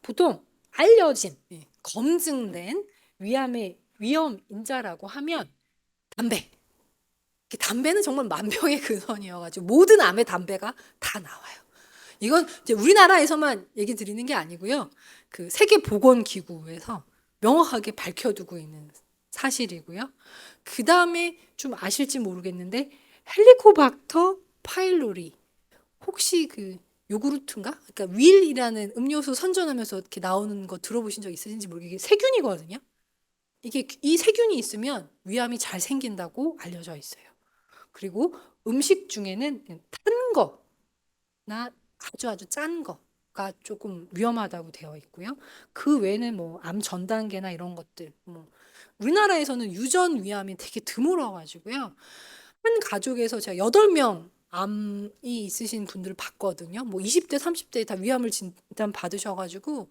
보통 알려진 검증된 위암의 위험 인자라고 하면 담배. 담배는 정말 만병의 근원이어가지고 모든 암의 담배가 다 나와요. 이건 이제 우리나라에서만 얘기 드리는 게 아니고요. 그 세계보건기구에서 명확하게 밝혀두고 있는 사실이고요. 그 다음에 좀 아실지 모르겠는데 헬리코박터 파일로리 혹시 그 요구르트인가? 그러니까 윌이라는 음료수 선전하면서 이렇게 나오는 거 들어보신 적 있으신지 모르겠는데 세균이거든요. 이게 이 세균이 있으면 위암이 잘 생긴다고 알려져 있어요. 그리고 음식 중에는 탄 거나 아주 짠 거가 조금 위험하다고 되어 있고요. 그 외에는 뭐 암 전 단계나 이런 것들 뭐 우리나라에서는 유전 위암이 되게 드물어가지고요. 한 가족에서 제가 8명 암이 있으신 분들을 봤거든요. 뭐 20대, 30대에 다 위암을 진단 받으셔가지고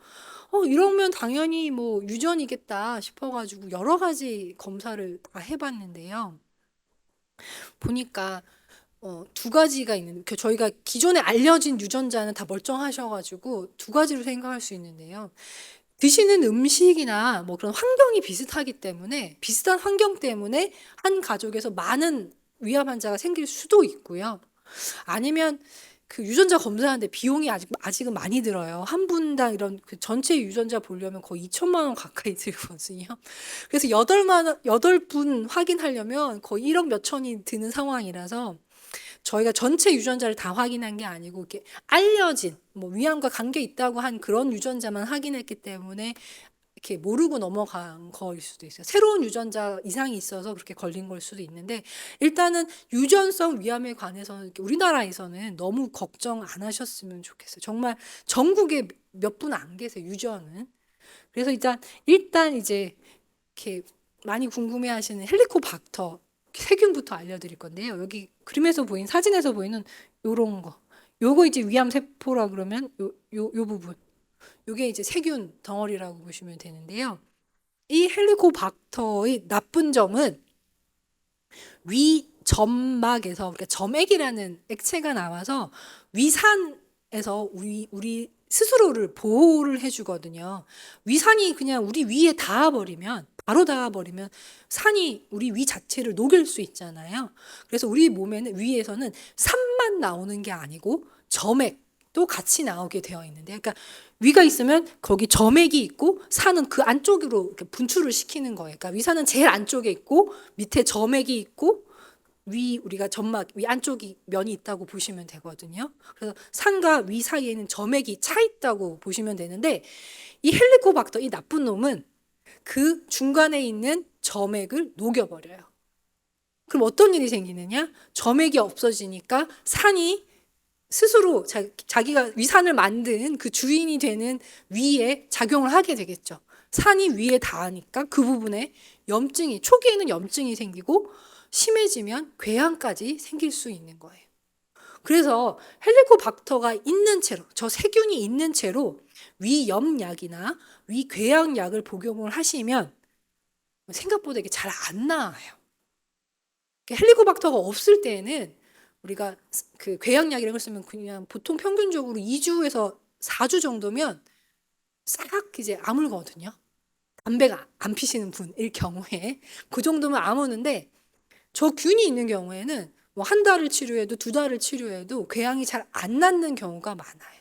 이러면 당연히 뭐 유전이겠다 싶어가지고 여러 가지 검사를 다 해봤는데요. 보니까 두 가지가 있는 저희가 기존에 알려진 유전자는 다 멀쩡하셔가지고 두 가지로 생각할 수 있는데요. 드시는 음식이나 뭐 그런 환경이 비슷하기 때문에 비슷한 환경 때문에 한 가족에서 많은 위암 환자가 생길 수도 있고요. 아니면 그 유전자 검사하는데 비용이 아직은 많이 들어요. 한 분당 이런 그 전체 유전자 보려면 거의 2천만 원 가까이 들거든요. 그래서 8분 확인하려면 거의 1억 몇천이 드는 상황이라서 저희가 전체 유전자를 다 확인한 게 아니고 이렇게 알려진 뭐 위암과 관계 있다고 한 그런 유전자만 확인했기 때문에 이렇게 모르고 넘어간 거일 수도 있어요. 새로운 유전자 이상이 있어서 그렇게 걸린 걸 수도 있는데 일단은 유전성 위암에 관해서는 우리나라에서는 너무 걱정 안 하셨으면 좋겠어요. 정말 전국에 몇 분 안 계세요. 유전은. 그래서 일단 이제 이렇게 많이 궁금해하시는 헬리코박터 세균부터 알려드릴 건데요. 여기 그림에서 사진에서 보이는 요런 거. 요거 이제 위암 세포라 그러면 요 부분. 요게 이제 세균 덩어리라고 보시면 되는데요. 이 헬리코박터의 나쁜 점은 위 점막에서 그러니까 점액이라는 액체가 나와서 위산에서 우리 스스로를 보호를 해주거든요. 위산이 그냥 우리 위에 바로 닿아버리면 산이 우리 위 자체를 녹일 수 있잖아요. 그래서 우리 몸에는 위에서는 산만 나오는 게 아니고 점액 또 같이 나오게 되어 있는데, 그러니까 위가 있으면 거기 점액이 있고 산은 그 안쪽으로 이렇게 분출을 시키는 거예요. 그러니까 위산은 제일 안쪽에 있고 밑에 점액이 있고 우리가 점막 위 안쪽이 면이 있다고 보시면 되거든요. 그래서 산과 위 사이에는 점액이 차 있다고 보시면 되는데, 이 헬리코박터, 이 나쁜 놈은 그 중간에 있는 점액을 녹여버려요. 그럼 어떤 일이 생기느냐? 점액이 없어지니까 산이 스스로 자기가 위산을 만든 그 주인이 되는 위에 작용을 하게 되겠죠. 산이 위에 닿으니까 그 부분에 염증이, 초기에는 염증이 생기고 심해지면 궤양까지 생길 수 있는 거예요. 그래서 헬리코박터가 있는 채로, 저 세균이 있는 채로 위염약이나 위궤양약을 복용을 하시면 생각보다 이게 잘 안 나아요. 헬리코박터가 없을 때에는 우리가 그 궤양약이라는 걸 쓰면 그냥 보통 평균적으로 2주에서 4주 정도면 싹 이제 아물거든요. 담배가 안 피시는 분일 경우에 그 정도면 아무는데, 저 균이 있는 경우에는 뭐 한 달을 치료해도 2달을 치료해도 궤양이 잘 안 낫는 경우가 많아요.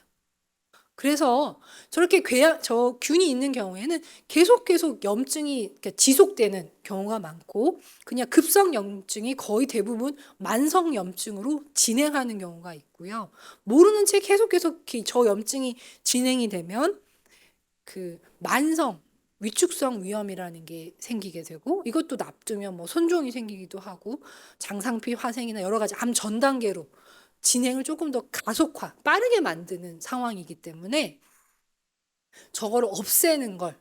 그래서 저렇게 저 균이 있는 경우에는 계속 염증이 이렇게 지속되는 경우가 많고, 그냥 급성 염증이 거의 대부분 만성 염증으로 진행하는 경우가 있고요. 모르는 채 계속 저 염증이 진행이 되면 그 만성 위축성 위염이라는 게 생기게 되고, 이것도 놔두면 뭐 손종이 생기기도 하고 장상피 화생이나 여러 가지 암 전 단계로 진행을 조금 더 가속화, 빠르게 만드는 상황이기 때문에 저거를 없애는 걸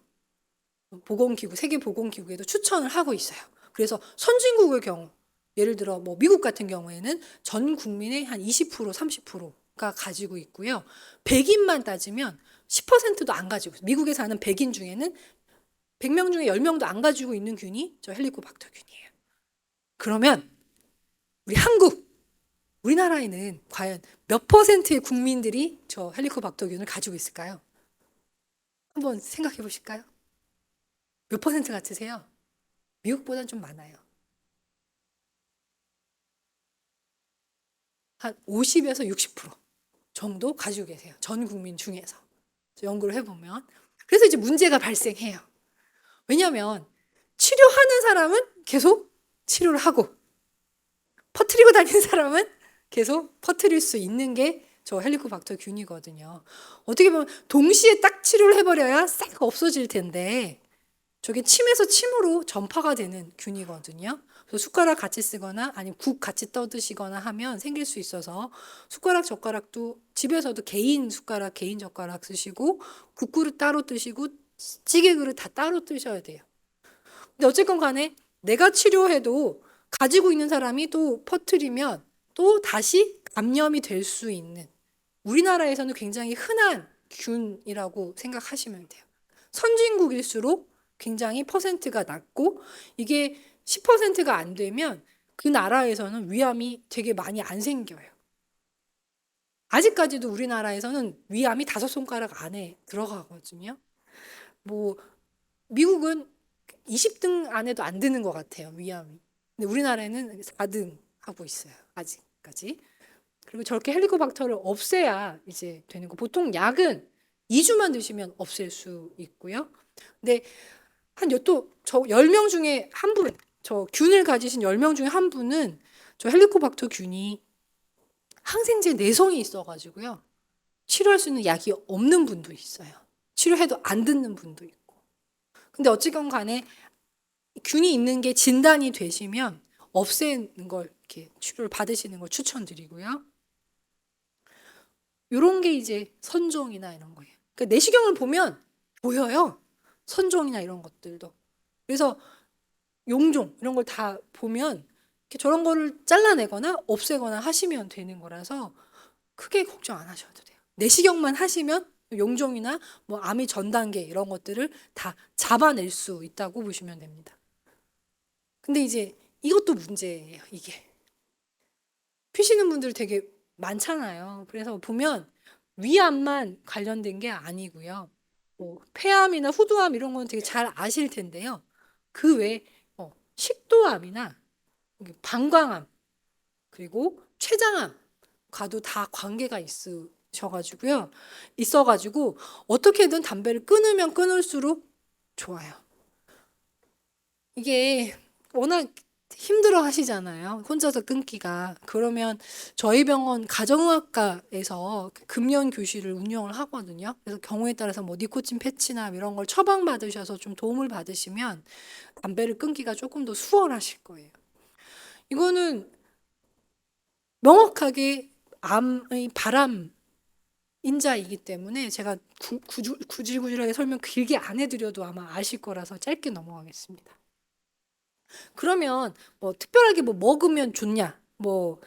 세계보건기구에도 추천을 하고 있어요. 그래서 선진국의 경우, 예를 들어 뭐 미국 같은 경우에는 전 국민의 한 20%, 30%가 가지고 있고요. 백인만 따지면 10%도 안 가지고 있어요. 미국에 사는 백인 중에는 100명 중에 10명도 안 가지고 있는 균이 저 헬리코박터균이에요. 그러면 우리나라에는 과연 몇 퍼센트의 국민들이 저 헬리코박터균을 가지고 있을까요? 한번 생각해 보실까요? 몇 퍼센트 같으세요? 미국보다는 좀 많아요. 한 50에서 60% 정도 가지고 계세요. 전 국민 중에서. 연구를 해보면. 그래서 이제 문제가 발생해요. 왜냐하면 치료하는 사람은 계속 치료를 하고, 퍼뜨리고 다니는 사람은 계속 퍼뜨릴 수 있는 게 저 헬리코박터 균이거든요. 어떻게 보면 동시에 딱 치료를 해버려야 싹 없어질 텐데, 저게 침에서 침으로 전파가 되는 균이거든요. 그래서 숟가락 같이 쓰거나 아니면 국 같이 떠드시거나 하면 생길 수 있어서, 숟가락 젓가락도 집에서도 개인 숟가락 개인 젓가락 쓰시고, 국그릇 따로 드시고 찌개 그릇 다 따로 드셔야 돼요. 근데 어쨌건 간에 내가 치료해도 가지고 있는 사람이 또 퍼뜨리면 또 다시 감염이 될 수 있는, 우리나라에서는 굉장히 흔한 균이라고 생각하시면 돼요. 선진국일수록 굉장히 퍼센트가 낮고, 이게 10%가 안 되면 그 나라에서는 위암이 되게 많이 안 생겨요. 아직까지도 우리나라에서는 위암이 5손가락 안에 들어가거든요. 뭐 미국은 20등 안에도 안 드는 것 같아요, 위암이. 근데 우리나라에는 4등 하고 있어요, 아직까지. 그리고 저렇게 헬리코박터를 없애야 이제 되는 거. 보통 약은 2주만 드시면 없앨 수 있고요. 근데 저 10명 중에 한 분, 저 균을 가지신 10명 중에 한 분은 저 헬리코박터 균이 항생제 내성이 있어가지고요. 치료할 수 있는 약이 없는 분도 있어요. 치료해도 안 듣는 분도 있고. 근데 어찌건 간에 균이 있는 게 진단이 되시면 없애는 걸, 이렇게 치료를 받으시는 걸 추천드리고요. 이런 게 이제 선종이나 이런 거예요. 그러니까 내시경을 보면 보여요. 선종이나 이런 것들도. 그래서 용종 이런 걸 다 보면 이렇게 저런 거를 잘라내거나 없애거나 하시면 되는 거라서 크게 걱정 안 하셔도 돼요. 내시경만 하시면 용종이나 뭐 암의 전 단계 이런 것들을 다 잡아낼 수 있다고 보시면 됩니다. 근데 이제 이것도 문제예요, 이게. 피시는 분들 되게 많잖아요. 그래서 보면 위암만 관련된 게 아니고요. 뭐 폐암이나 후두암 이런 건 되게 잘 아실 텐데요. 그 외에 식도암이나 방광암 그리고 췌장암과도 다 관계가 있을 셔가지고요. 있어가지고 어떻게든 담배를 끊으면 끊을수록 좋아요. 이게 워낙 힘들어 하시잖아요. 혼자서 끊기가. 그러면 저희 병원 가정의학과에서 금연 교실을 운영을 하거든요. 그래서 경우에 따라서 뭐 니코틴 패치나 이런 걸 처방받으셔서 좀 도움을 받으시면 담배를 끊기가 조금 더 수월하실 거예요. 이거는 명확하게 암의 바람 인자이기 때문에 제가 구질구질하게 설명 길게 안 해드려도 아마 아실 거라서 짧게 넘어가겠습니다. 그러면 뭐 특별하게 뭐 먹으면 좋냐, 뭐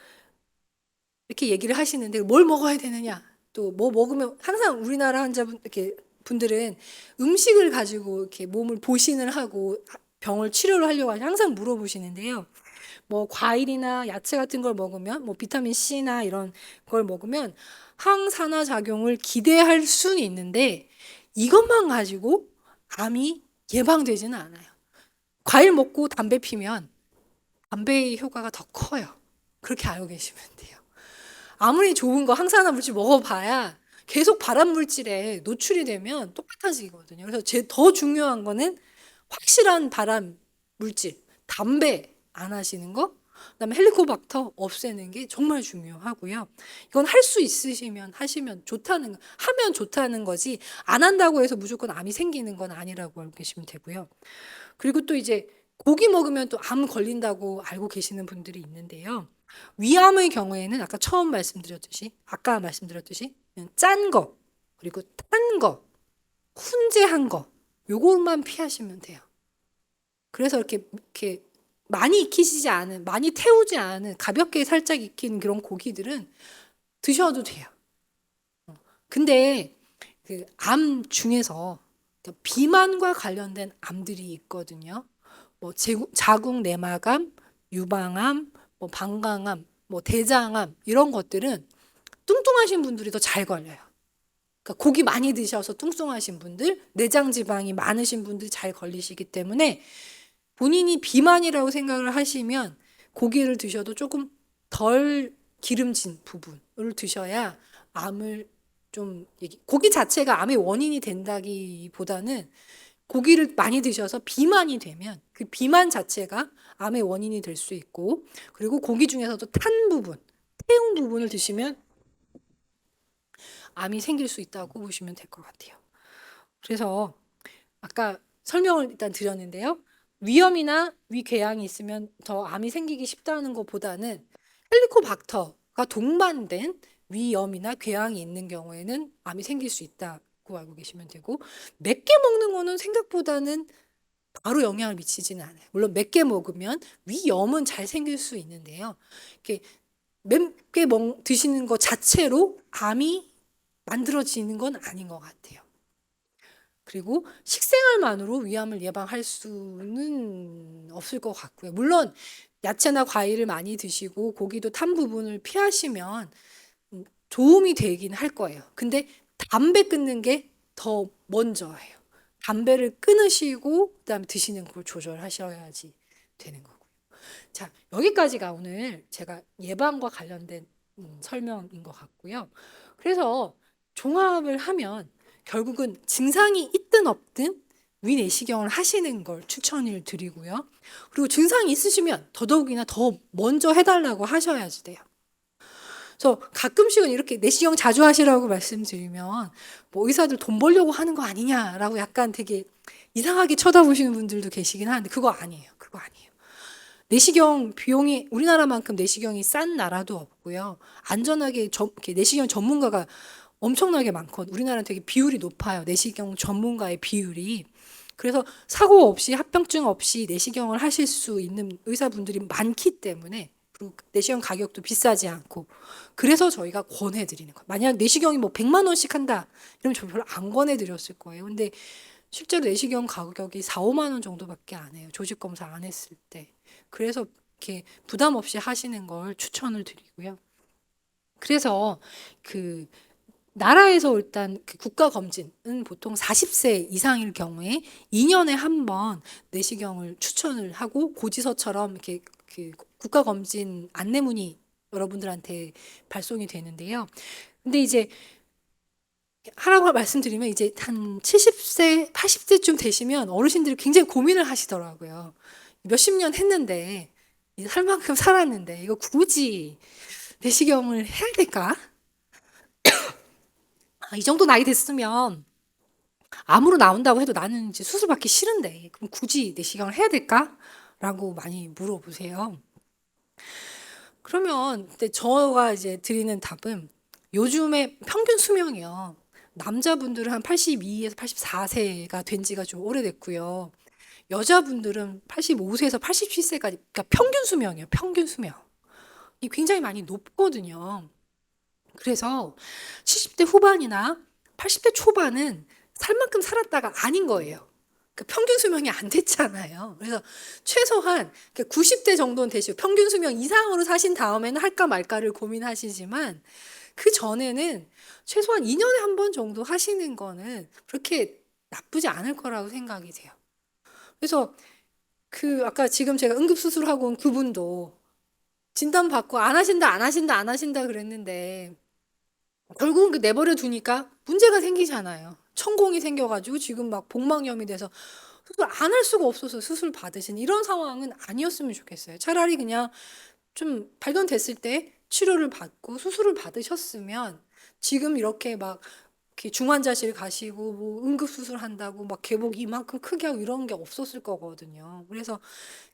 이렇게 얘기를 하시는데 뭘 먹어야 되느냐, 또 뭐 먹으면 항상 우리나라 환자분 이렇게 분들은 음식을 가지고 이렇게 몸을 보신을 하고 병을 치료를 하려고 항상 물어보시는데요. 뭐 과일이나 야채 같은 걸 먹으면 뭐 비타민 C나 이런 걸 먹으면 항산화 작용을 기대할 수는 있는데 이것만 가지고 암이 예방되지는 않아요. 과일 먹고 담배 피면 담배의 효과가 더 커요. 그렇게 알고 계시면 돼요. 아무리 좋은 거 항산화 물질 먹어봐야 계속 발암 물질에 노출이 되면 똑같아지거든요. 그래서 더 중요한 거는 확실한 발암 물질, 담배 안 하시는 거, 그다음에 헬리코박터 없애는 게 정말 중요하고요. 이건 할 수 있으시면 하시면 좋다는 하면 좋다는 거지 안 한다고 해서 무조건 암이 생기는 건 아니라고 알고 계시면 되고요. 그리고 또 이제 고기 먹으면 또 암 걸린다고 알고 계시는 분들이 있는데요. 위암의 경우에는 아까 말씀드렸듯이 짠 거, 그리고 탄 거, 훈제한 거 요것만 피하시면 돼요. 그래서 이렇게 많이 익히시지 않은, 많이 태우지 않은 가볍게 살짝 익힌 그런 고기들은 드셔도 돼요. 근데 그 암 중에서 비만과 관련된 암들이 있거든요. 뭐 자궁 내막암, 유방암, 뭐 방광암, 뭐 대장암 이런 것들은 뚱뚱하신 분들이 더 잘 걸려요. 그러니까 고기 많이 드셔서 뚱뚱하신 분들, 내장 지방이 많으신 분들이 잘 걸리시기 때문에 본인이 비만이라고 생각을 하시면 고기를 드셔도 조금 덜 기름진 부분을 드셔야 암을 고기 자체가 암의 원인이 된다기보다는 고기를 많이 드셔서 비만이 되면 그 비만 자체가 암의 원인이 될 수 있고, 그리고 고기 중에서도 탄 부분, 태운 부분을 드시면 암이 생길 수 있다고 보시면 될 것 같아요. 그래서 아까 설명을 일단 드렸는데요. 위염이나 위궤양이 있으면 더 암이 생기기 쉽다는 것보다는 헬리코박터가 동반된 위염이나 궤양이 있는 경우에는 암이 생길 수 있다고 알고 계시면 되고, 맵게 먹는 거는 생각보다는 바로 영향을 미치지는 않아요. 물론 맵게 먹으면 위염은 잘 생길 수 있는데요. 이렇게 맵게 드시는 것 자체로 암이 만들어지는 건 아닌 것 같아요. 그리고 식생활만으로 위암을 예방할 수는 없을 것 같고요. 물론 야채나 과일을 많이 드시고 고기도 탄 부분을 피하시면 도움이 되긴 할 거예요. 근데 담배 끊는 게 더 먼저예요. 담배를 끊으시고 그다음에 드시는 걸 조절하셔야지 되는 거고요. 자, 여기까지가 오늘 제가 예방과 관련된 설명인 것 같고요. 그래서 종합을 하면 결국은 증상이 있든 없든 위내시경을 하시는 걸 추천을 드리고요. 그리고 증상이 있으시면 더더욱이나 더 먼저 해달라고 하셔야지 돼요. 그래서 가끔씩은 이렇게 내시경 자주 하시라고 말씀드리면 뭐 의사들 돈 벌려고 하는 거 아니냐라고 약간 되게 이상하게 쳐다보시는 분들도 계시긴 하는데 그거 아니에요. 그거 아니에요. 내시경 비용이 우리나라만큼 내시경이 싼 나라도 없고요. 안전하게 이렇게 내시경 전문가가 엄청나게 많거든요. 우리나라는 되게 비율이 높아요. 내시경 전문가의 비율이. 그래서 사고 없이 합병증 없이 내시경을 하실 수 있는 의사분들이 많기 때문에, 그리고 내시경 가격도 비싸지 않고, 그래서 저희가 권해드리는 거예요. 만약 내시경이 뭐 100만 원씩 한다 이러면 저 별로 안 권해드렸을 거예요. 근데 실제로 내시경 가격이 4, 5만 원 정도밖에 안 해요. 조직 검사 안 했을 때. 그래서 이렇게 부담 없이 하시는 걸 추천을 드리고요. 그래서 그 나라에서 일단 그 국가 검진은 보통 40세 이상일 경우에 2년에 한 번 내시경을 추천을 하고 고지서처럼 이렇게 그 국가 검진 안내문이 여러분들한테 발송이 되는데요. 근데 이제 하라고 말씀드리면 이제 한 70세, 80세쯤 되시면 어르신들이 굉장히 고민을 하시더라고요. 몇십 년 했는데 이제 살 만큼 살았는데 이거 굳이 내시경을 해야 될까? 이 정도 나이 됐으면 암으로 나온다고 해도 나는 이제 수술 받기 싫은데 그럼 굳이 내시경을 해야 될까? 라고 많이 물어보세요. 그러면 근데 저가 이제 드리는 답은 요즘에 평균 수명이요. 남자분들은 한 82에서 84세가 된 지가 좀 오래됐고요. 여자분들은 85세에서 87세까지, 그러니까 평균 수명이에요. 평균 수명. 이 굉장히 많이 높거든요. 그래서 70대 후반이나 80대 초반은 살 만큼 살았다가 아닌 거예요. 그 평균 수명이 안 됐잖아요. 그래서 최소한 90대 정도는 되시고 평균 수명 이상으로 사신 다음에는 할까 말까를 고민하시지만 그 전에는 최소한 2년에 한 번 정도 하시는 거는 그렇게 나쁘지 않을 거라고 생각이 돼요. 그래서 그 아까 지금 제가 응급수술하고 온 그분도 진단받고 안 하신다, 안 하신다, 안 하신다 그랬는데 결국은 그 내버려 두니까 문제가 생기잖아요. 천공이 생겨가지고 지금 막 복막염이 돼서 수술 안 할 수가 없어서 수술 받으신 이런 상황은 아니었으면 좋겠어요. 차라리 그냥 좀 발견됐을 때 치료를 받고 수술을 받으셨으면 지금 이렇게 막 이렇게 중환자실 가시고 뭐 응급수술 한다고 막 개복 이만큼 크게 하고 이런 게 없었을 거거든요. 그래서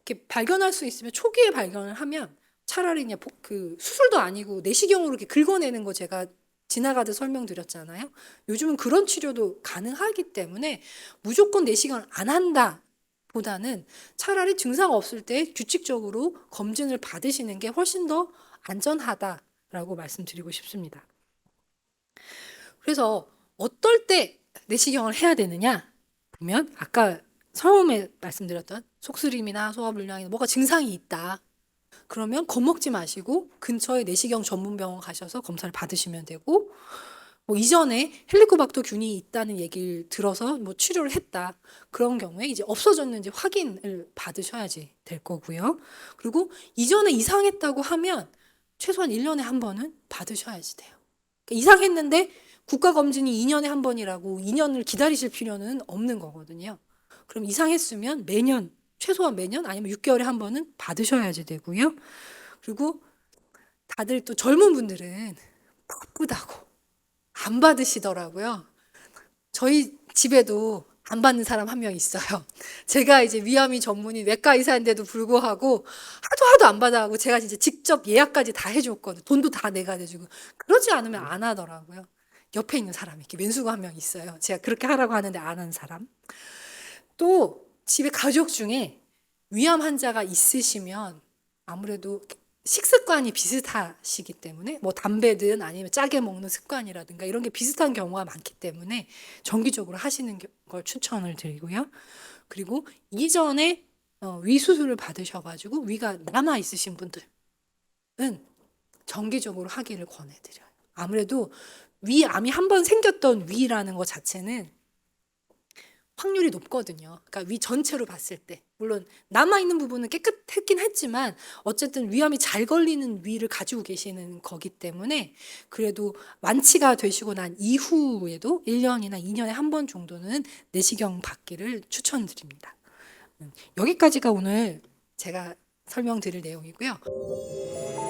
이렇게 발견할 수 있으면 초기에 발견을 하면 차라리 그냥 그 수술도 아니고 내시경으로 이렇게 긁어내는 거 제가 지나가듯 설명드렸잖아요. 요즘은 그런 치료도 가능하기 때문에 무조건 내시경을 안 한다 보다는 차라리 증상 없을 때 규칙적으로 검진을 받으시는 게 훨씬 더 안전하다라고 말씀드리고 싶습니다. 그래서 어떨 때 내시경을 해야 되느냐 보면 아까 처음에 말씀드렸던 속쓰림이나 소화불량이나 뭐가 증상이 있다. 그러면 겁먹지 마시고 근처에 내시경 전문 병원 가셔서 검사를 받으시면 되고 뭐 이전에 헬리코박터균이 있다는 얘기를 들어서 뭐 치료를 했다. 그런 경우에 이제 없어졌는지 확인을 받으셔야지 될 거고요. 그리고 이전에 이상했다고 하면 최소한 1년에 한 번은 받으셔야지 돼요. 그러니까 이상했는데 국가검진이 2년에 한 번이라고 2년을 기다리실 필요는 없는 거거든요. 그럼 이상했으면 매년, 최소한 매년 아니면 6개월에 한 번은 받으셔야지 되고요. 그리고 다들 또 젊은 분들은 바쁘다고 안 받으시더라고요. 저희 집에도 안 받는 사람 한 명 있어요. 제가 이제 위암이 전문인 외과 의사인데도 불구하고 하도 안 받아하고 제가 진짜 직접 예약까지 다 해줬거든요. 돈도 다 내가 내주고. 그러지 않으면 안 하더라고요. 옆에 있는 사람이 이렇게 왼수가 한 명 있어요. 제가 그렇게 하라고 하는데 안 하는 사람. 또 집에 가족 중에 위암 환자가 있으시면 아무래도 식습관이 비슷하시기 때문에 뭐 담배든 아니면 짜게 먹는 습관이라든가 이런 게 비슷한 경우가 많기 때문에 정기적으로 하시는 걸 추천을 드리고요. 그리고 이전에 위 수술을 받으셔가지고 위가 남아 있으신 분들은 정기적으로 하기를 권해드려요. 아무래도 위암이 한 번 생겼던 위라는 것 자체는 확률이 높거든요. 그러니까 위 전체로 봤을 때. 물론 남아있는 부분은 깨끗했긴 했지만 어쨌든 위암이 잘 걸리는 위를 가지고 계시는 거기 때문에 그래도 완치가 되시고 난 이후에도 1년이나 2년에 한 번 정도는 내시경 받기를 추천드립니다. 여기까지가 오늘 제가 설명드릴 내용이고요.